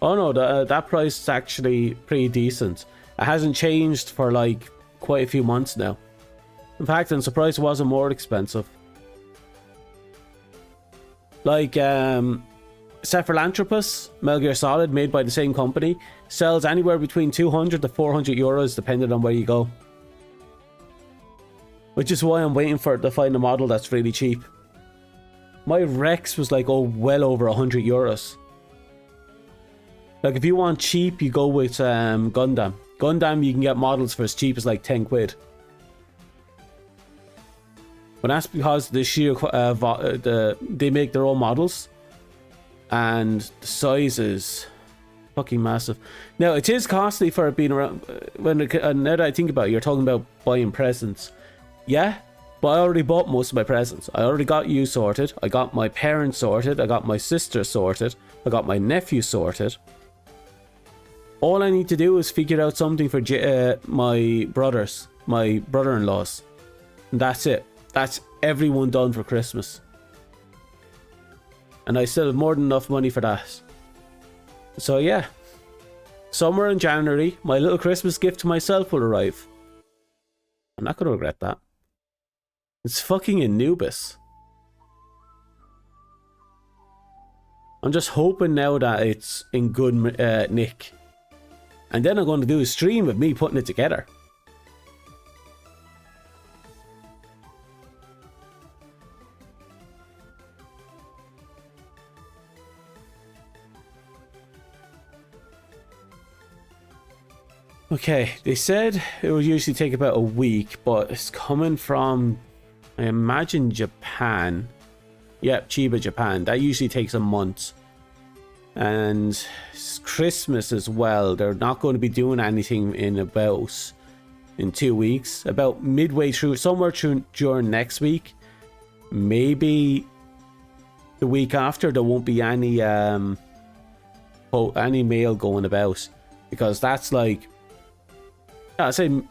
Oh no, that price is actually pretty decent. It hasn't changed for like quite a few months now. In fact, I'm surprised it wasn't more expensive. Like, Cephalanthropus, Metal Gear Solid, made by the same company, sells anywhere between 200 to 400 euros depending on where you go. Which is why I'm waiting for it to find a model that's really cheap. My Rex was like, oh, well over 100 euros. Like, if you want cheap, you go with Gundam. Gundam, you can get models for as cheap as like 10 quid. But that's because the sheer they make their own models, and the size is fucking massive. Now it is costly for it being around. Now that I think about it, you're talking about buying presents. Yeah, but I already bought most of my presents. I already got you sorted. I got my parents sorted. I got my sister sorted. I got my nephew sorted. All I need to do is figure out something for my brothers, my brother-in-laws. And that's it. That's everyone done for Christmas. And I still have more than enough money for that. So yeah. Somewhere in January, my little Christmas gift to myself will arrive. I'm not going to regret that. It's fucking Anubis. I'm just hoping now that it's in good nick. And then I'm going to do a stream of me putting it together. Okay, they said it would usually take about a week, but it's coming from, I imagine, Japan. Yep, Chiba, Japan. That usually takes a month. And it's Christmas as well. They're not going to be doing anything in 2 weeks. About midway through, somewhere during next week. Maybe the week after, there won't be any mail going about. Because that's like, I'd say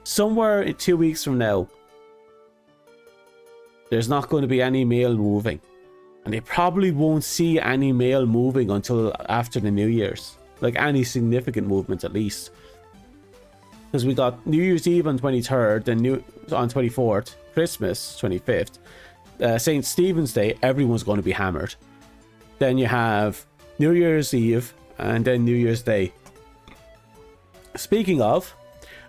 somewhere in 2 weeks from now, there's not going to be any mail moving. And they probably won't see any mail moving until after the New Year's. Like any significant movement at least. Because we got New Year's Eve on 23rd, then on 24th, Christmas 25th, St. Stephen's Day, everyone's going to be hammered. Then you have New Year's Eve and then New Year's Day. Speaking of,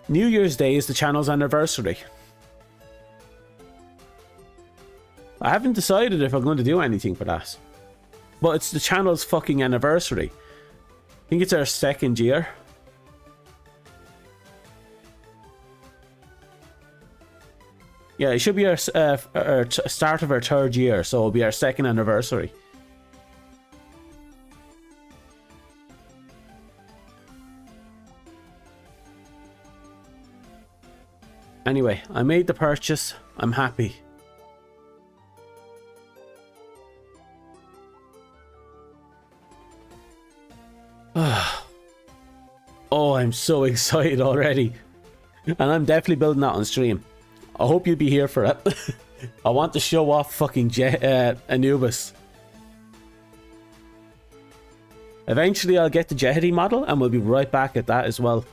New Year's Day is the channel's anniversary. I haven't decided if I'm going to do anything for that. But it's the channel's fucking anniversary. I think it's our 2nd year. Yeah, it should be our start of our 3rd year, so it'll be our 2nd anniversary. Anyway, I made the purchase. I'm happy. Oh, I'm so excited already. And I'm definitely building that on stream. I hope you'll be here for it. I want to show off fucking Anubis. Eventually I'll get the Jetty model and we'll be right back at that as well.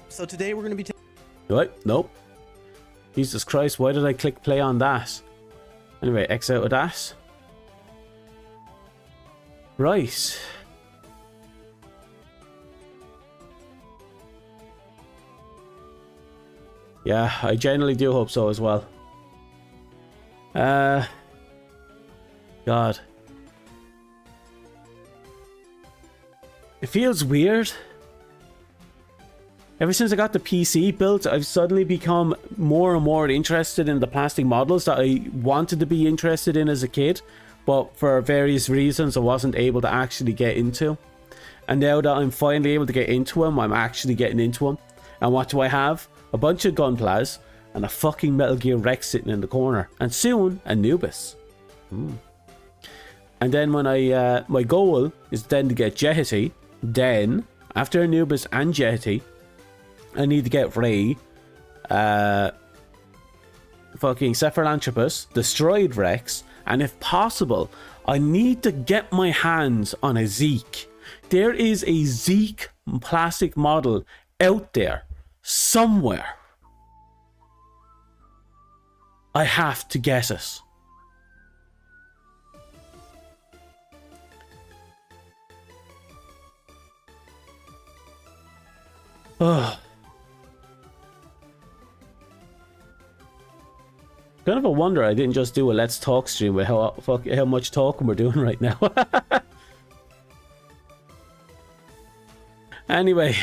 So today we're going to be What? Nope. Jesus Christ, why did I click play on that? Anyway, X out of that. Right. Yeah, I generally do hope so as well. God. It feels weird. Ever since I got the PC built, I've suddenly become more and more interested in the plastic models that I wanted to be interested in as a kid, but for various reasons I wasn't able to actually get into. And now that I'm finally able to get into them, I'm actually getting into them. And what do I have? A bunch of Gunplas and a fucking Metal Gear Rex sitting in the corner. And soon, Anubis. And then when my goal is then to get Jetty. Then, after Anubis and Jetty, I need to get Ray, fucking Cephalanthropus, Destroyed Rex, and if possible, I need to get my hands on a Zeke. There is a Zeke plastic model out there somewhere. I have to get it. Ugh. Kind of a wonder I didn't just do a Let's Talk stream with how much talking we're doing right now. Anyway,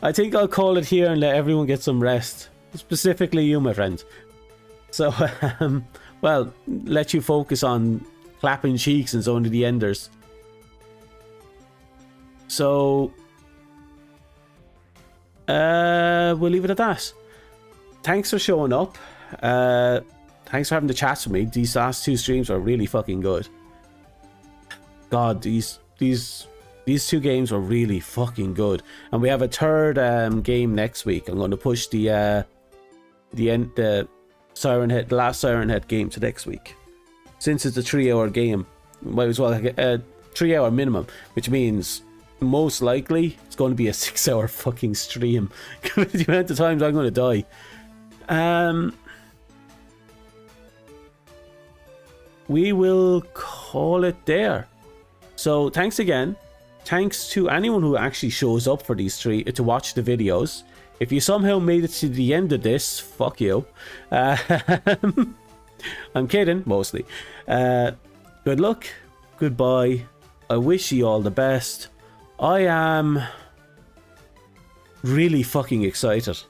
I think I'll call it here and let everyone get some rest. Specifically you, my friend. So, well, let you focus on clapping cheeks and so on to the enders. So, we'll leave it at that. Thanks for showing up. Thanks for having the chats with me. These last 2 streams are really fucking good. God, these 2 games are really fucking good. And we have a 3rd game next week. I'm going to push the Siren Head, the last Siren Head game to next week. Since it's a 3-hour game, might as well get a 3-hour minimum, which means most likely it's going to be a 6-hour fucking stream. The amount of times I'm going to die. We will call it there. So thanks again. Thanks to anyone who actually shows up for these 3 to watch the videos. If you somehow made it to the end of this, fuck you. I'm kidding, mostly. Good luck. goodbye. I wish you all the best. I am really fucking excited.